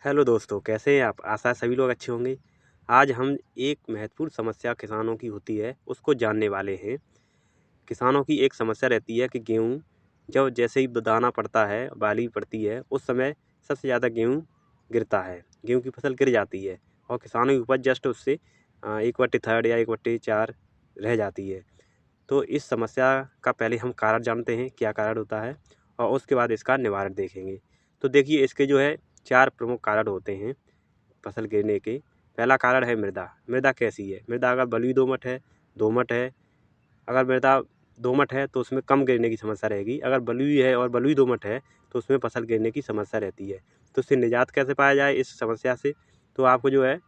Hello दोस्तों, कैसे हैं आप? आशा है सभी लोग अच्छे होंगे। आज हम एक महत्वपूर्ण समस्या किसानों की होती है, उसको जानने वाले हैं। किसानों की एक समस्या रहती है कि गेहूँ जब जैसे ही दाना पड़ता है, बाली पड़ती है, उस समय सबसे ज़्यादा गेहूँ गिरता है। गेहूँ की फसल गिर जाती है और किसानों की उपज जस्ट उससे 1/3 या 1/4 रह जाती है। तो इस समस्या का पहले हम कारण जानते हैं, क्या कारण होता है, और उसके बाद इसका निवारण देखेंगे। तो देखिए, इसके जो है 4 प्रमुख कारण होते हैं फसल गिरने के। पहला कारण है मृदा। मृदा कैसी है? मृदा अगर बलुई दोमट है। अगर मृदा दोमट है तो उसमें कम गिरने की समस्या रहेगी। अगर बलुई है और बलुई दोमट है तो उसमें फसल गिरने की समस्या रहती है। तो इससे निजात कैसे पाया जाए इस समस्या से? तो आपको जो है,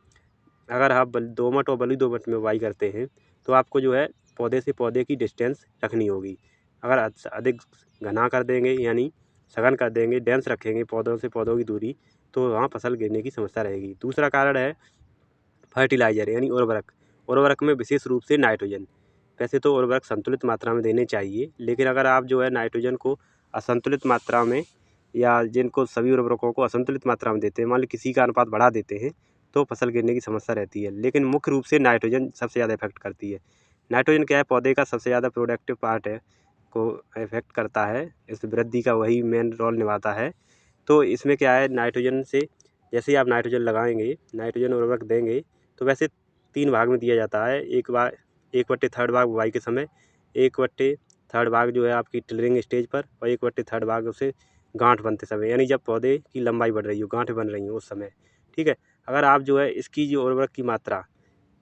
अगर आप दोमट और बलुई दोमट में बुवाई करते हैं तो आपको जो है पौधे से पौधे की डिस्टेंस रखनी होगी। अगर अधिक घना कर देंगे, यानी सघन कर देंगे, डेंस रखेंगे पौधों से पौधों की दूरी, तो वहाँ फसल गिरने की समस्या रहेगी। दूसरा कारण है फर्टिलाइज़र यानी उर्वरक। उर्वरक में विशेष रूप से नाइट्रोजन। वैसे तो उर्वरक संतुलित मात्रा में देने चाहिए, लेकिन अगर आप जो है नाइट्रोजन को असंतुलित मात्रा में, या जिनको सभी उर्वरकों को असंतुलित मात्रा में देते हैं, मान ली किसी का अनुपात बढ़ा देते हैं, तो फसल गिरने की समस्या रहती है। लेकिन मुख्य रूप से नाइट्रोजन सबसे ज़्यादा इफेक्ट करती है। नाइट्रोजन क्या है? पौधे का सबसे ज़्यादा प्रोडक्टिव पार्ट है, को इफेक्ट करता है। इस वृद्धि का वही मेन रोल निभाता है। तो इसमें क्या है, नाइट्रोजन से जैसे ही आप नाइट्रोजन लगाएंगे, नाइट्रोजन उर्वरक देंगे, तो वैसे 3 भाग में दिया जाता है। 1/3 भाग बुवाई के समय, 1/3 भाग जो है आपकी टिलरिंग स्टेज पर, और 1/3 भाग उसे गांठ बनते समय, यानी जब पौधे की लंबाई बढ़ रही हो, गांठें बन रही हो उस समय। ठीक है। अगर आप जो है इसकी जो उर्वरक की मात्रा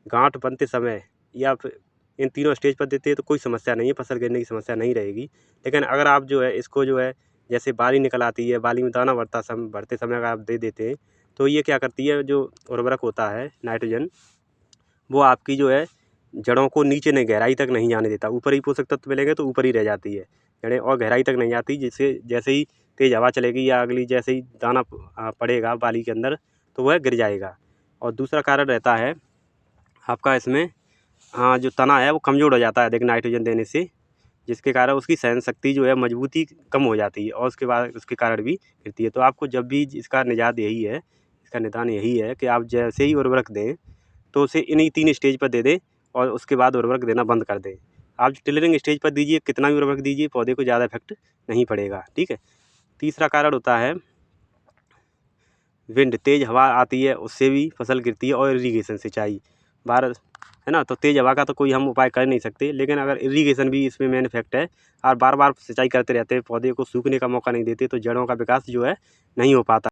गांठ बनते समय या फिर इन तीनों स्टेज पर देते हैं तो कोई समस्या नहीं है, फसल गिरने की समस्या नहीं रहेगी। लेकिन अगर आप जो है इसको जो है जैसे बाली निकल आती है, बाली में दाना बढ़ते समय अगर आप दे देते हैं, तो ये क्या करती है, जो उर्वरक होता है नाइट्रोजन, वो आपकी जो है जड़ों को नीचे नहीं, गहराई तक नहीं जाने देता। ऊपर ही पोषक तत्व मिलेंगे तो ऊपर ही रह जाती है जड़ें, और गहराई तक नहीं जाती। जिससे जैसे ही तेज़ हवा चलेगी या अगली जैसे ही दाना पड़ेगा बाली के अंदर, तो वह गिर जाएगा। और दूसरा कारण रहता है आपका इसमें, जो तना है वो कमज़ोर हो जाता है अधिक नाइट्रोजन देने से, जिसके कारण उसकी सहन शक्ति जो है, मजबूती कम हो जाती है, और उसके बाद उसके कारण भी गिरती है। तो आपको जब भी इसका निजात यही है, इसका निदान यही है कि आप जैसे ही उर्वरक दें तो उसे इन्हीं 3 स्टेज पर दे दें, और उसके बाद उर्वरक देना बंद कर दें। आप टिलरिंग स्टेज पर दीजिए, कितना भी उर्वरक दीजिए, पौधे को ज़्यादा इफेक्ट नहीं पड़ेगा। ठीक है। तीसरा कारण होता है विंड। तेज़ हवा आती है, उससे भी फसल गिरती है, और इरीगेशन सिंचाई बारिश है ना। तो तेज़ हवा का तो कोई हम उपाय कर नहीं सकते, लेकिन अगर इरीगेशन भी इसमें मेन इफेक्ट है, और बार बार सिंचाई करते रहते हैं, पौधे को सूखने का मौका नहीं देते, तो जड़ों का विकास जो है नहीं हो पाता।